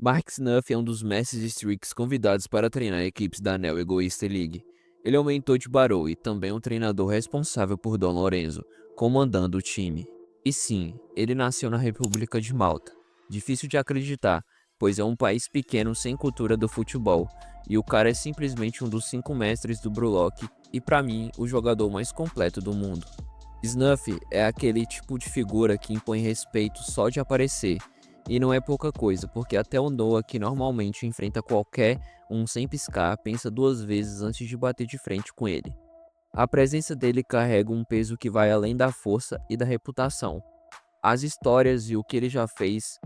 Mark Snuff é um dos mestres de Strix convidados para treinar equipes da Neo Egoista League. Ele é o mentor de Barrow e também um treinador responsável por Don Lorenzo, comandando o time. E sim, ele nasceu na República de Malta. Difícil de acreditar, pois é um país pequeno sem cultura do futebol, e o cara é simplesmente um dos 5 mestres do Brulok e para mim, o jogador mais completo do mundo. Snuff é aquele tipo de figura que impõe respeito só de aparecer. E não é pouca coisa, porque até o Noah, que normalmente enfrenta qualquer um sem piscar, pensa 2 vezes antes de bater de frente com ele. A presença dele carrega um peso que vai além da força e da reputação. As histórias e o que ele já fez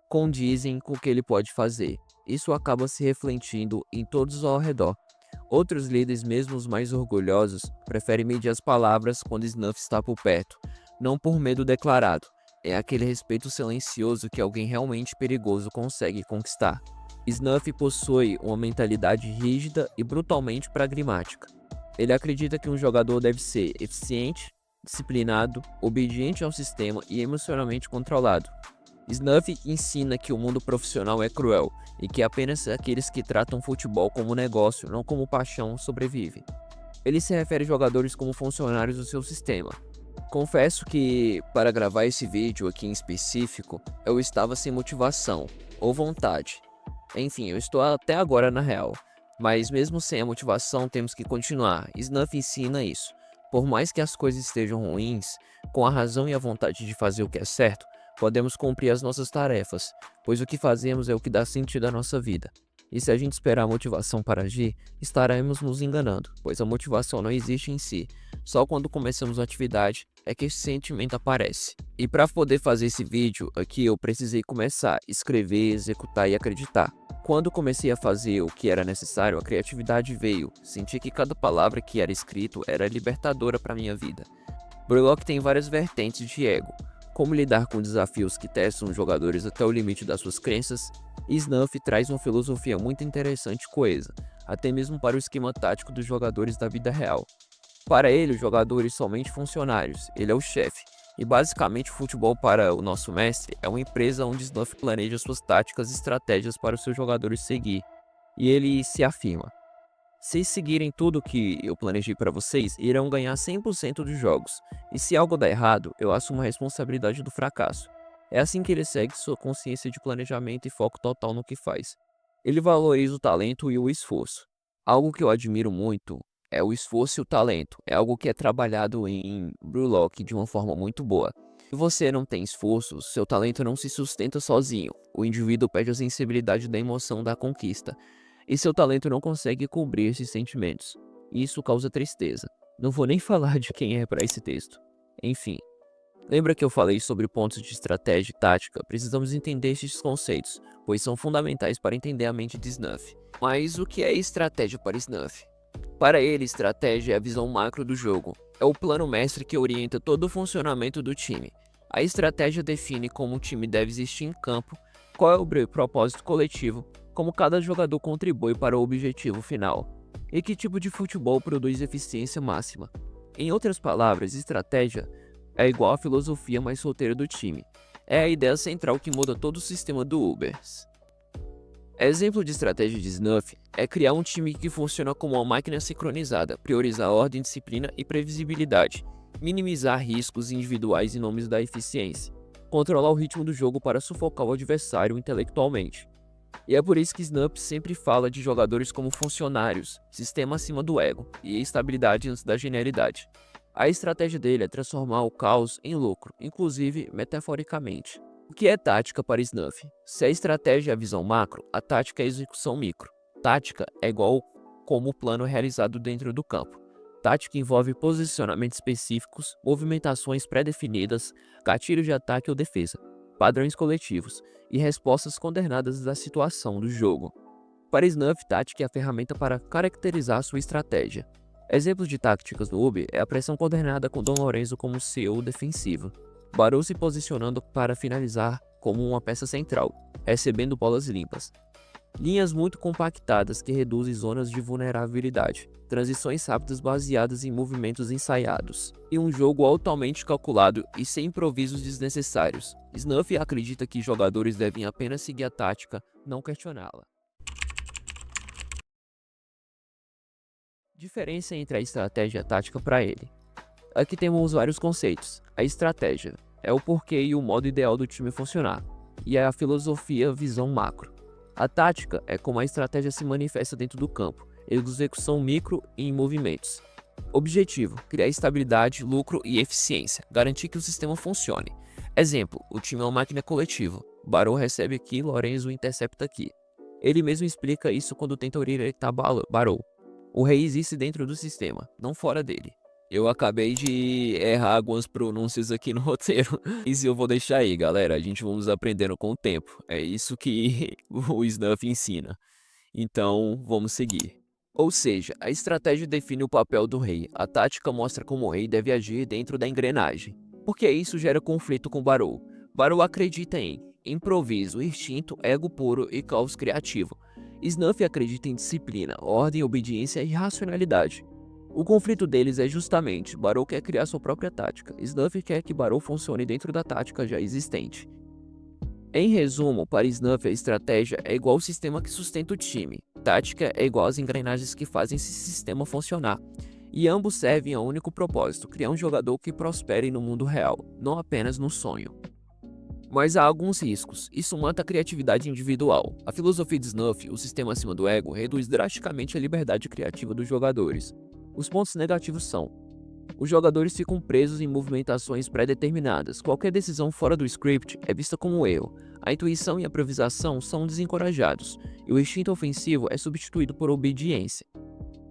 condizem com o que ele pode fazer. Isso acaba se refletindo em todos ao redor. Outros líderes, mesmo os mais orgulhosos, preferem medir as palavras quando Snuff está por perto, não por medo declarado. É aquele respeito silencioso que alguém realmente perigoso consegue conquistar. Snuff possui uma mentalidade rígida e brutalmente pragmática. Ele acredita que um jogador deve ser eficiente, disciplinado, obediente ao sistema e emocionalmente controlado. Snuff ensina que o mundo profissional é cruel e que apenas aqueles que tratam futebol como negócio, não como paixão, sobrevivem. Ele se refere a jogadores como funcionários do seu sistema. Confesso que, para gravar esse vídeo aqui em específico, eu estava sem motivação ou vontade. Enfim, eu estou até agora na real. Mas mesmo sem a motivação, temos que continuar. Snuff ensina isso. Por mais que as coisas estejam ruins, com a razão e a vontade de fazer o que é certo, podemos cumprir as nossas tarefas, pois o que fazemos é o que dá sentido à nossa vida. E se a gente esperar a motivação para agir, estaremos nos enganando, pois a motivação não existe em si. Só quando começamos a atividade é que esse sentimento aparece. E para poder fazer esse vídeo aqui, eu precisei começar a escrever, executar e acreditar. Quando comecei a fazer o que era necessário, a criatividade veio. Senti que cada palavra que era escrito era libertadora para minha vida. Brulok tem várias vertentes de ego. Como lidar com desafios que testam os jogadores até o limite das suas crenças, e Snuff traz uma filosofia muito interessante e coesa, até mesmo para o esquema tático dos jogadores da vida real. Para ele, os jogadores somente funcionários, ele é o chefe, e basicamente o futebol para o nosso mestre é uma empresa onde Snuff planeja suas táticas e estratégias para os seus jogadores seguir, e ele se afirma: se seguirem tudo o que eu planejei para vocês, irão ganhar 100% dos jogos. E se algo der errado, eu assumo a responsabilidade do fracasso. É assim que ele segue sua consciência de planejamento e foco total no que faz. Ele valoriza o talento e o esforço. Algo que eu admiro muito é o esforço e o talento. É algo que é trabalhado em Brulok de uma forma muito boa. Se você não tem esforço, seu talento não se sustenta sozinho. O indivíduo perde a sensibilidade da emoção da conquista e seu talento não consegue cobrir esses sentimentos. Isso causa tristeza. Não vou nem falar de quem é para esse texto. Enfim, lembra que eu falei sobre pontos de estratégia e tática? Precisamos entender esses conceitos, pois são fundamentais para entender a mente de Snuff. Mas o que é estratégia para Snuff? Para ele, estratégia é a visão macro do jogo. É o plano mestre que orienta todo o funcionamento do time. A estratégia define como o time deve existir em campo, qual é o propósito coletivo, como cada jogador contribui para o objetivo final, e que tipo de futebol produz eficiência máxima. Em outras palavras, estratégia é igual à filosofia mais solteira do time. É a ideia central que muda todo o sistema do Ubers. Exemplo de estratégia de Snuff é criar um time que funciona como uma máquina sincronizada, priorizar ordem, disciplina e previsibilidade, minimizar riscos individuais em nome da eficiência, controlar o ritmo do jogo para sufocar o adversário intelectualmente. E é por isso que Snuff sempre fala de jogadores como funcionários, sistema acima do ego e estabilidade antes da genialidade. A estratégia dele é transformar o caos em lucro, inclusive metaforicamente. O que é tática para Snuff? Se a estratégia é a visão macro, a tática é a execução micro. Tática é igual como o plano realizado dentro do campo. Tática envolve posicionamentos específicos, movimentações pré-definidas, gatilhos de ataque ou defesa, padrões coletivos e respostas coordenadas da situação do jogo. Para Snuff, tática é a ferramenta para caracterizar sua estratégia. Exemplos de táticas do Uber é a pressão coordenada com Don Lorenzo como CEO defensivo, Barrow se posicionando para finalizar como uma peça central, recebendo bolas limpas. Linhas muito compactadas que reduzem zonas de vulnerabilidade, transições rápidas baseadas em movimentos ensaiados, e um jogo altamente calculado e sem improvisos desnecessários. Snuff acredita que jogadores devem apenas seguir a tática, não questioná-la. Diferença entre a estratégia e a tática para ele. Aqui temos vários conceitos. A estratégia é o porquê e o modo ideal do time funcionar, e é a filosofia visão macro. A tática é como a estratégia se manifesta dentro do campo, execução micro e em movimentos. Objetivo: criar estabilidade, lucro e eficiência, garantir que o sistema funcione. Exemplo: o time é uma máquina coletiva. Barrow recebe aqui, Lorenzo intercepta aqui. Ele mesmo explica isso quando tenta orientar Barrow. O rei existe dentro do sistema, não fora dele. Eu acabei de errar algumas pronúncias aqui no roteiro. Isso eu vou deixar aí, galera. A gente vamos aprendendo com o tempo. É isso que o Snuff ensina. Então, vamos seguir. Ou seja, a estratégia define o papel do rei. A tática mostra como o rei deve agir dentro da engrenagem. Porque isso gera conflito com Barrow. Barrow acredita em improviso, instinto, ego puro e caos criativo. Snuff acredita em disciplina, ordem, obediência e racionalidade. O conflito deles é justamente, Barrow quer criar sua própria tática, Snuff quer que Barrow funcione dentro da tática já existente. Em resumo, para Snuff a estratégia é igual ao sistema que sustenta o time, tática é igual às engrenagens que fazem esse sistema funcionar. E ambos servem a um único propósito, criar um jogador que prospere no mundo real, não apenas no sonho. Mas há alguns riscos. Isso mata a criatividade individual. A filosofia de Snuff, o sistema acima do ego, reduz drasticamente a liberdade criativa dos jogadores. Os pontos negativos são: os jogadores ficam presos em movimentações pré-determinadas. Qualquer decisão fora do script é vista como um erro. A intuição e a improvisação são desencorajados, e o instinto ofensivo é substituído por obediência.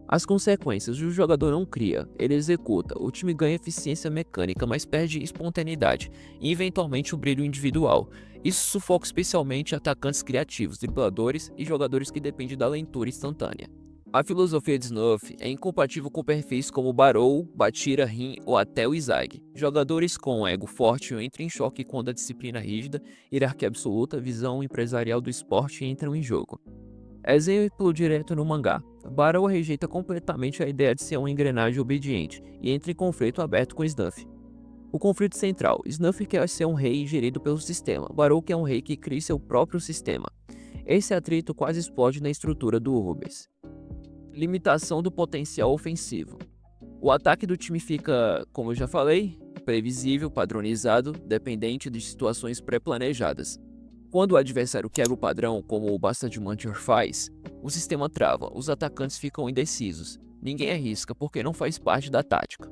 As consequências: o jogador não cria, ele executa, o time ganha eficiência mecânica, mas perde espontaneidade e eventualmente o brilho individual. Isso sufoca especialmente atacantes criativos, dribladores e jogadores que dependem da leitura instantânea. A filosofia de Snuff é incompatível com perfis como Barrow, Batira, Rim ou até o Izag. Jogadores com ego forte entram em choque quando a disciplina rígida, hierarquia absoluta, visão empresarial do esporte entram em jogo. Exemplo direto no mangá. Barrow rejeita completamente a ideia de ser uma engrenagem obediente e entra em conflito aberto com Snuff. O conflito central: Snuff quer ser um rei gerido pelo sistema, Barrow quer um rei que crie seu próprio sistema. Esse atrito quase explode na estrutura do Rubens. Limitação do potencial ofensivo. O ataque do time fica, como eu já falei, previsível, padronizado, dependente de situações pré-planejadas. Quando o adversário quebra o padrão, como o Bastard Mancher faz, o sistema trava, os atacantes ficam indecisos, ninguém arrisca porque não faz parte da tática.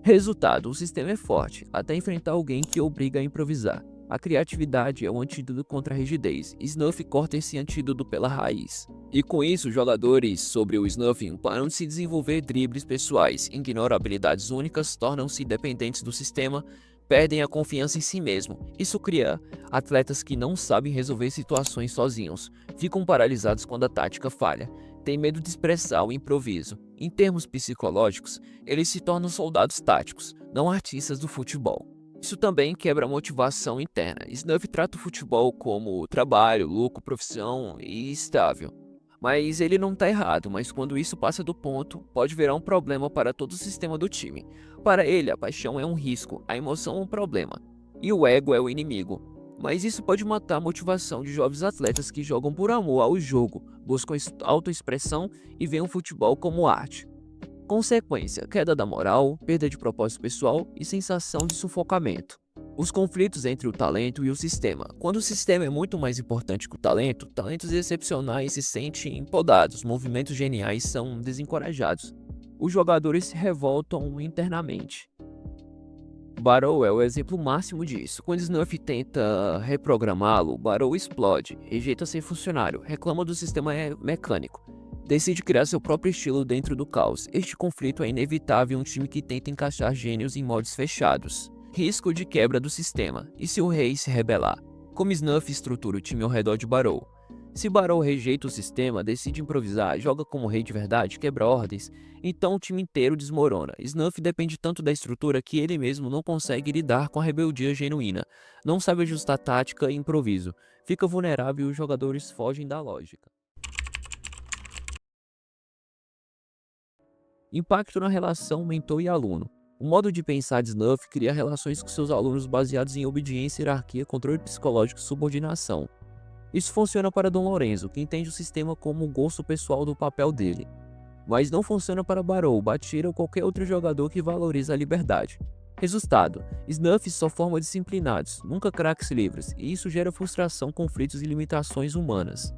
Resultado: o sistema é forte, até enfrentar alguém que obriga a improvisar. A criatividade é o antídoto contra a rigidez. Snuff corta esse antídoto pela raiz. E com isso, jogadores sobre o Snuffing param de se desenvolver dribles pessoais, ignoram habilidades únicas, tornam-se dependentes do sistema, perdem a confiança em si mesmo. Isso cria atletas que não sabem resolver situações sozinhos, ficam paralisados quando a tática falha, têm medo de expressar o improviso. Em termos psicológicos, eles se tornam soldados táticos, não artistas do futebol. Isso também quebra a motivação interna. Snuff trata o futebol como trabalho, lucro, profissão e estável. Mas ele não está errado, mas quando isso passa do ponto, pode virar um problema para todo o sistema do time. Para ele, a paixão é um risco, a emoção é um problema, e o ego é o inimigo. Mas isso pode matar a motivação de jovens atletas que jogam por amor ao jogo, buscam autoexpressão e veem o futebol como arte. Consequência: queda da moral, perda de propósito pessoal e sensação de sufocamento. Os conflitos entre o talento e o sistema. Quando o sistema é muito mais importante que o talento, talentos excepcionais se sentem podados, movimentos geniais são desencorajados. Os jogadores se revoltam internamente. Barrow é o exemplo máximo disso. Quando Snuff tenta reprogramá-lo, Barrow explode, rejeita ser funcionário, reclama do sistema mecânico. Decide criar seu próprio estilo dentro do caos. Este conflito é inevitável em um time que tenta encaixar gênios em moldes fechados. Risco de quebra do sistema. E se o rei se rebelar? Como Snuff estrutura o time ao redor de Barrow? Se Barrow rejeita o sistema, decide improvisar, joga como rei de verdade, quebra ordens, então o time inteiro desmorona. Snuff depende tanto da estrutura que ele mesmo não consegue lidar com a rebeldia genuína. Não sabe ajustar tática e improviso. Fica vulnerável e os jogadores fogem da lógica. Impacto na relação mentor e aluno. O modo de pensar de Snuff cria relações com seus alunos baseados em obediência, hierarquia, controle psicológico e subordinação. Isso funciona para Dom Lorenzo, que entende o sistema como um gosto pessoal do papel dele. Mas não funciona para Barrow, Batira ou qualquer outro jogador que valoriza a liberdade. Resultado: Snuff só forma disciplinados, nunca craques livres, e isso gera frustração, conflitos e limitações humanas.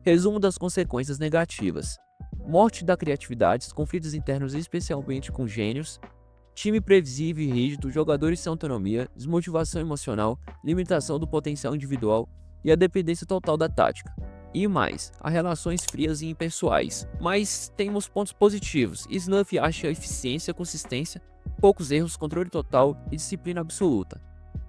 Resumo das consequências negativas: morte da criatividade, conflitos internos especialmente com gênios, time previsível e rígido, jogadores sem autonomia, desmotivação emocional, limitação do potencial individual e a dependência total da tática. E mais, há relações frias e impessoais. Mas temos pontos positivos. Snuff acha eficiência, consistência, poucos erros, controle total e disciplina absoluta.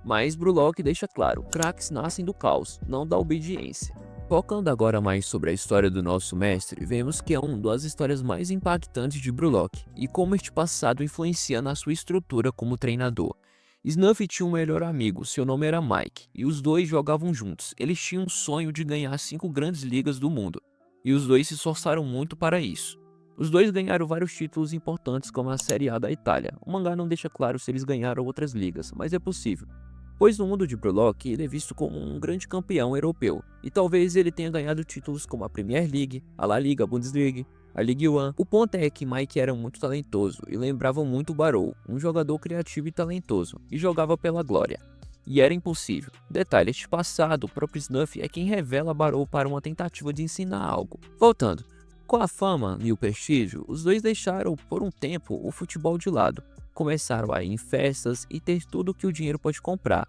Mas Brulock deixa claro, craques nascem do caos, não da obediência. Focando agora mais sobre a história do nosso mestre, vemos que é uma das histórias mais impactantes de Brulock e como este passado influencia na sua estrutura como treinador. Snuff tinha um melhor amigo, seu nome era Mike, e os dois jogavam juntos. Eles tinham um sonho de ganhar 5 grandes ligas do mundo, e os dois se esforçaram muito para isso. Os dois ganharam vários títulos importantes como a Série A da Itália. O mangá não deixa claro se eles ganharam outras ligas, mas é possível, pois no mundo de Brulock ele é visto como um grande campeão europeu, e talvez ele tenha ganhado títulos como a Premier League, a La Liga, a Bundesliga, a Ligue 1. O ponto é que Mike era muito talentoso e lembrava muito Barrow, um jogador criativo e talentoso, e jogava pela glória. E era impossível. Detalhe, este passado, o próprio Snuff é quem revela Barrow para uma tentativa de ensinar algo. Voltando, com a fama e o prestígio, os dois deixaram por um tempo o futebol de lado. Começaram a ir em festas e ter tudo que o dinheiro pode comprar.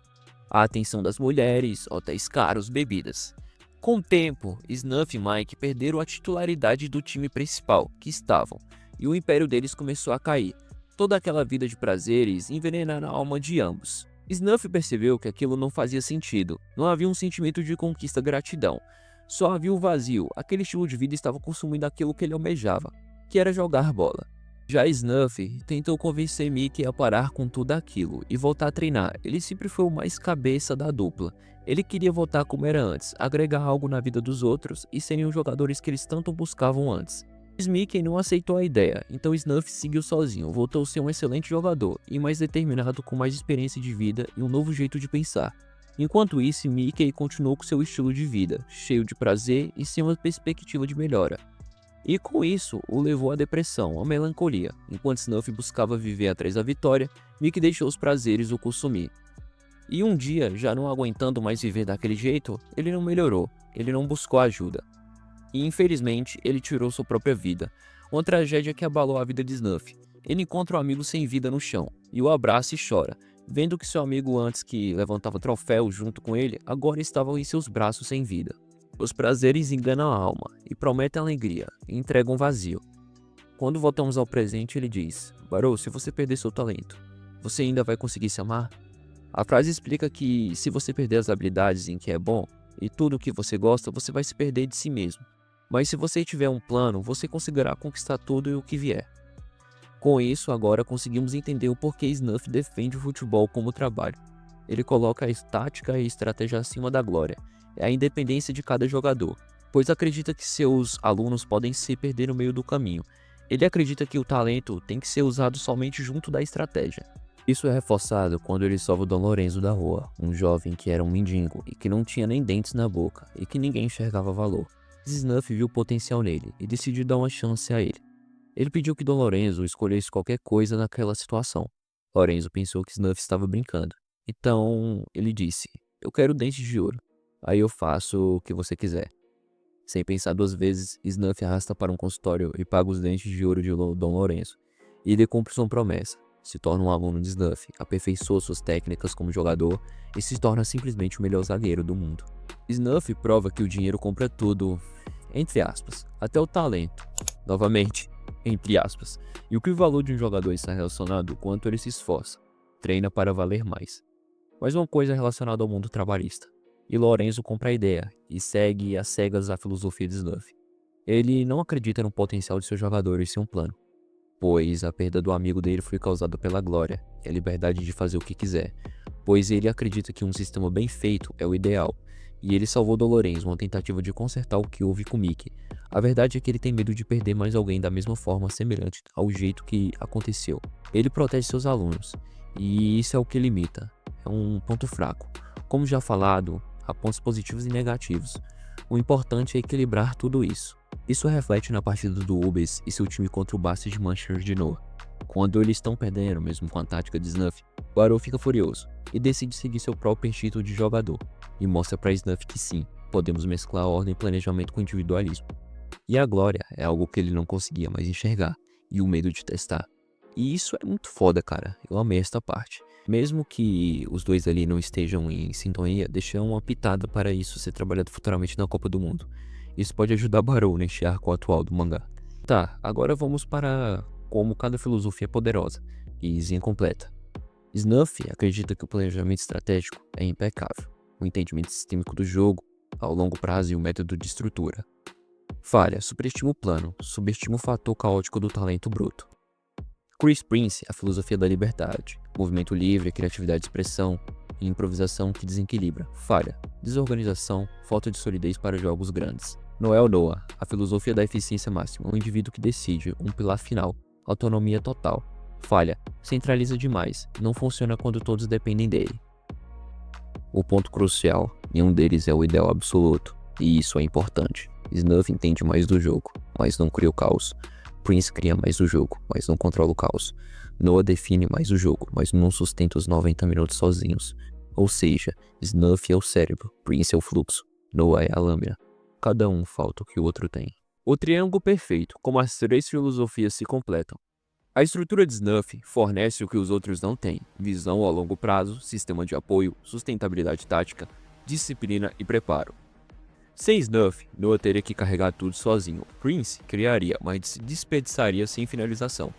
A atenção das mulheres, hotéis caros, bebidas. Com o tempo, Snuff e Mike perderam a titularidade do time principal que estavam, e o império deles começou a cair. Toda aquela vida de prazeres envenenaram a alma de ambos. Snuff percebeu que aquilo não fazia sentido, não havia um sentimento de conquista, gratidão. Só havia um vazio, aquele estilo de vida estava consumindo aquilo que ele almejava, que era jogar bola. Já Snuff tentou convencer Mickey a parar com tudo aquilo e voltar a treinar. Ele sempre foi o mais cabeça da dupla. Ele queria voltar como era antes, agregar algo na vida dos outros e serem os jogadores que eles tanto buscavam antes. Mas Mickey não aceitou a ideia, então Snuff seguiu sozinho, voltou a ser um excelente jogador e mais determinado, com mais experiência de vida e um novo jeito de pensar. Enquanto isso, Mickey continuou com seu estilo de vida, cheio de prazer e sem uma perspectiva de melhora. E com isso, o levou à depressão, à melancolia. Enquanto Snuff buscava viver atrás da vitória, Mickey deixou os prazeres o consumir. E um dia, já não aguentando mais viver daquele jeito, ele não melhorou, ele não buscou ajuda. E infelizmente, ele tirou sua própria vida. Uma tragédia que abalou a vida de Snuff. Ele encontra um amigo sem vida no chão, e o abraça e chora, vendo que seu amigo, antes que levantava troféu junto com ele, agora estava em seus braços sem vida. Os prazeres enganam a alma e prometem alegria e entregam vazio. Quando voltamos ao presente, ele diz: Barrow, se você perder seu talento, você ainda vai conseguir se amar? A frase explica que se você perder as habilidades em que é bom e tudo o que você gosta, você vai se perder de si mesmo. Mas se você tiver um plano, você conseguirá conquistar tudo e o que vier. Com isso, agora conseguimos entender o porquê Snuff defende o futebol como trabalho. Ele coloca a tática e a estratégia acima da glória. É a independência de cada jogador, pois acredita que seus alunos podem se perder no meio do caminho. Ele acredita que o talento tem que ser usado somente junto da estratégia. Isso é reforçado quando ele salva o Dom Lorenzo da rua, um jovem que era um mendigo e que não tinha nem dentes na boca e que ninguém enxergava valor. Snuff viu potencial nele e decidiu dar uma chance a ele. Ele pediu que Dom Lorenzo escolhesse qualquer coisa naquela situação. Lorenzo pensou que Snuff estava brincando. Então ele disse: eu quero dentes de ouro. Aí eu faço o que você quiser. Sem pensar 2 vezes, Snuff arrasta para um consultório e paga os dentes de ouro de Dom Lorenzo. E ele cumpre sua promessa. Se torna um aluno de Snuff, aperfeiçoa suas técnicas como jogador e se torna simplesmente o melhor zagueiro do mundo. Snuff prova que o dinheiro compra tudo, entre aspas, até o talento. Novamente, entre aspas. E o que o valor de um jogador está relacionado ao quanto ele se esforça, treina para valer mais. Mais uma coisa relacionada ao mundo trabalhista. E Lorenzo compra a ideia e segue às cegas a filosofia de Snuff. Ele não acredita no potencial de seus jogadores sem um plano, pois a perda do amigo dele foi causada pela glória e a liberdade de fazer o que quiser, pois ele acredita que um sistema bem feito é o ideal, E ele salvou Dolorens, uma tentativa de consertar o que houve com Mickey. A verdade é que ele tem medo de perder mais alguém da mesma forma semelhante ao jeito que aconteceu. Ele protege seus alunos, e isso é o que limita. É um ponto fraco. Como já falado, há pontos positivos e negativos. O importante é equilibrar tudo isso. Isso reflete na partida do Ubers e seu time contra o Bastos de Manchester de novo. Quando eles estão perdendo, mesmo com a tática de Snuff, Barrow fica furioso e decide seguir seu próprio instinto de jogador, e mostra para Snuff que sim, podemos mesclar ordem e planejamento com individualismo. E a glória é algo que ele não conseguia mais enxergar, e o medo de testar. E isso é muito foda, cara. Eu amei esta parte. Mesmo que os dois ali não estejam em sintonia, deixa uma pitada para isso ser trabalhado futuramente na Copa do Mundo. Isso pode ajudar Barrow neste arco atual do mangá. Tá, agora vamos para como cada filosofia é poderosa e incompleta. Snuff acredita que o planejamento estratégico é impecável, o entendimento sistêmico do jogo, ao longo prazo e o método de estrutura. Falha, superestima o plano, subestima o fator caótico do talento bruto. Chris Prince, a filosofia da liberdade, movimento livre, criatividade de expressão e improvisação que desequilibra. Falha, desorganização, falta de solidez para jogos grandes. Noel Noah, a filosofia da eficiência máxima, um indivíduo que decide, um pilar final, autonomia total. Falha, centraliza demais, não funciona quando todos dependem dele. O ponto crucial, nenhum deles é o ideal absoluto, e isso é importante. Snuff entende mais do jogo, mas não cria o caos. Prince cria mais o jogo, mas não controla o caos. Noah define mais o jogo, mas não sustenta os 90 minutos sozinhos. Ou seja, Snuff é o cérebro, Prince é o fluxo, Noah é a lâmina. Cada um falta o que o outro tem. O triângulo perfeito, como as três filosofias se completam. A estrutura de Snuff fornece o que os outros não têm: visão a longo prazo, sistema de apoio, sustentabilidade tática, disciplina e preparo. Sem Snuff, Noah teria que carregar tudo sozinho. Prince criaria, mas se desperdiçaria sem finalização.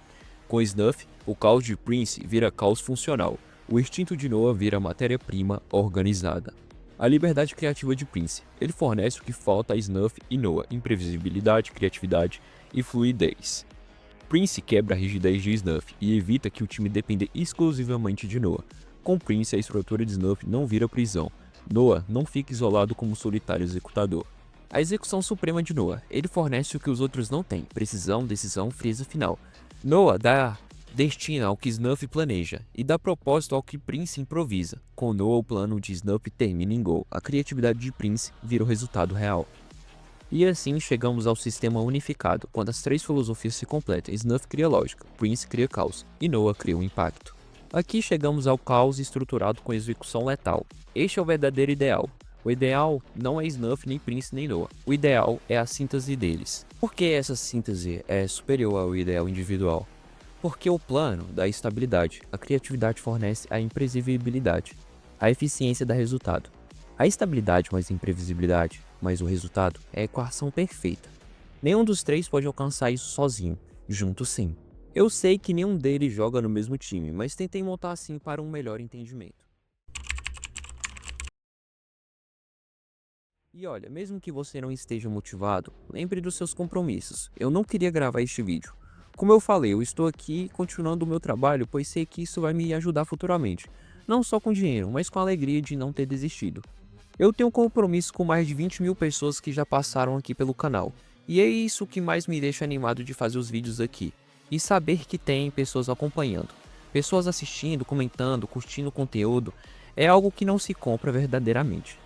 Com Snuff, o caos de Prince vira caos funcional. O instinto de Noah vira matéria-prima organizada. A liberdade criativa de Prince. Ele fornece o que falta a Snuff e Noah: imprevisibilidade, criatividade e fluidez. Prince quebra a rigidez de Snuff e evita que o time dependa exclusivamente de Noah. Com Prince, a estrutura de Snuff não vira prisão. Noah não fica isolado como solitário executador. A execução suprema de Noah. Ele fornece o que os outros não têm: precisão, decisão, frieza final. Noah dá destino ao que Snuff planeja e dá propósito ao que Prince improvisa. Com Noah, o plano de Snuff termina em gol. A criatividade de Prince vira o resultado real. E assim chegamos ao sistema unificado, quando as três filosofias se completam. Snuff cria lógica, Prince cria caos e Noah cria um impacto. Aqui chegamos ao caos estruturado com execução letal. Este é o verdadeiro ideal. O ideal não é Snuff, nem Prince, nem Noah. O ideal é a síntese deles. Por que essa síntese é superior ao ideal individual? Porque o plano dá estabilidade, a criatividade fornece a imprevisibilidade, a eficiência dá resultado. A estabilidade mais imprevisibilidade, mais o resultado, é a equação perfeita. Nenhum dos três pode alcançar isso sozinho, junto sim. Eu sei que nenhum deles joga no mesmo time, mas tentei montar assim para um melhor entendimento. E olha, mesmo que você não esteja motivado, lembre dos seus compromissos. Eu não queria gravar este vídeo. Como eu falei, eu estou aqui continuando o meu trabalho, pois sei que isso vai me ajudar futuramente. Não só com dinheiro, mas com a alegria de não ter desistido. Eu tenho compromisso com mais de 20 mil pessoas que já passaram aqui pelo canal. E é isso que mais me deixa animado de fazer os vídeos aqui. E saber que tem pessoas acompanhando. Pessoas assistindo, comentando, curtindo o conteúdo. É algo que não se compra verdadeiramente.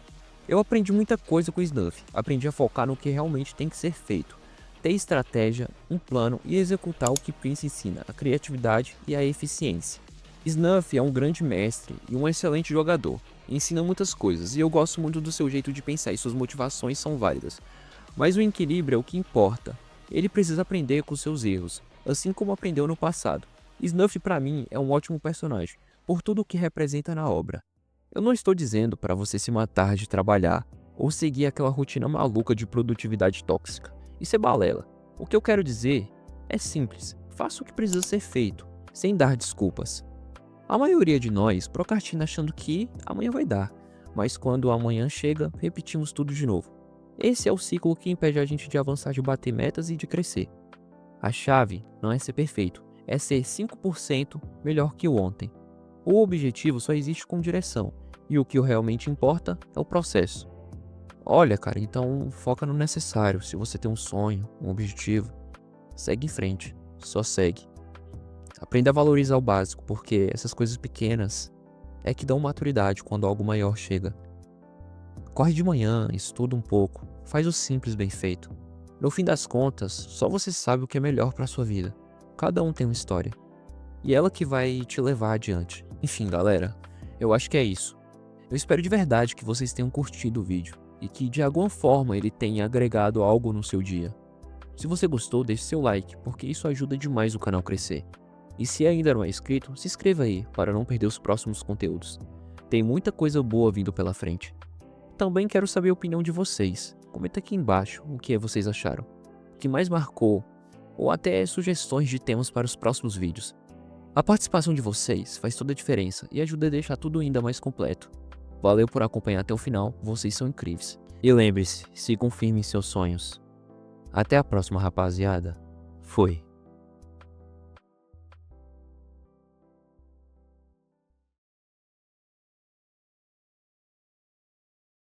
Eu aprendi muita coisa com o Snuff. Aprendi a focar no que realmente tem que ser feito. Ter estratégia, um plano e executar o que Prince ensina, a criatividade e a eficiência. Snuff é um grande mestre e um excelente jogador. Ensina muitas coisas e eu gosto muito do seu jeito de pensar e suas motivações são válidas. Mas o equilíbrio é o que importa. Ele precisa aprender com seus erros, assim como aprendeu no passado. Snuff para mim é um ótimo personagem, por tudo o que representa na obra. Eu não estou dizendo para você se matar de trabalhar ou seguir aquela rotina maluca de produtividade tóxica. Isso é balela. O que eu quero dizer é simples. Faça o que precisa ser feito, sem dar desculpas. A maioria de nós procrastina achando que amanhã vai dar, mas quando o amanhã chega, repetimos tudo de novo. Esse é o ciclo que impede a gente de avançar, de bater metas e de crescer. A chave não é ser perfeito, é ser 5% melhor que o ontem. O objetivo só existe com direção, e o que realmente importa é o processo. Olha, cara, então foca no necessário. Se você tem um sonho, um objetivo, segue em frente. Só segue. Aprenda a valorizar o básico, porque essas coisas pequenas é que dão maturidade quando algo maior chega. Corre de manhã, estuda um pouco, faz o simples bem feito. No fim das contas, só você sabe o que é melhor para sua vida. Cada um tem uma história. E ela que vai te levar adiante. Enfim, galera, eu acho que é isso. Eu espero de verdade que vocês tenham curtido o vídeo e que de alguma forma ele tenha agregado algo no seu dia. Se você gostou, deixe seu like, porque isso ajuda demais o canal a crescer. E se ainda não é inscrito, se inscreva aí para não perder os próximos conteúdos. Tem muita coisa boa vindo pela frente. Também quero saber a opinião de vocês. Comenta aqui embaixo o que vocês acharam, o que mais marcou, ou até sugestões de temas para os próximos vídeos. A participação de vocês faz toda a diferença e ajuda a deixar tudo ainda mais completo. Valeu por acompanhar até o final, vocês são incríveis. E lembre-se, sigam firme em seus sonhos. Até a próxima, rapaziada. Fui.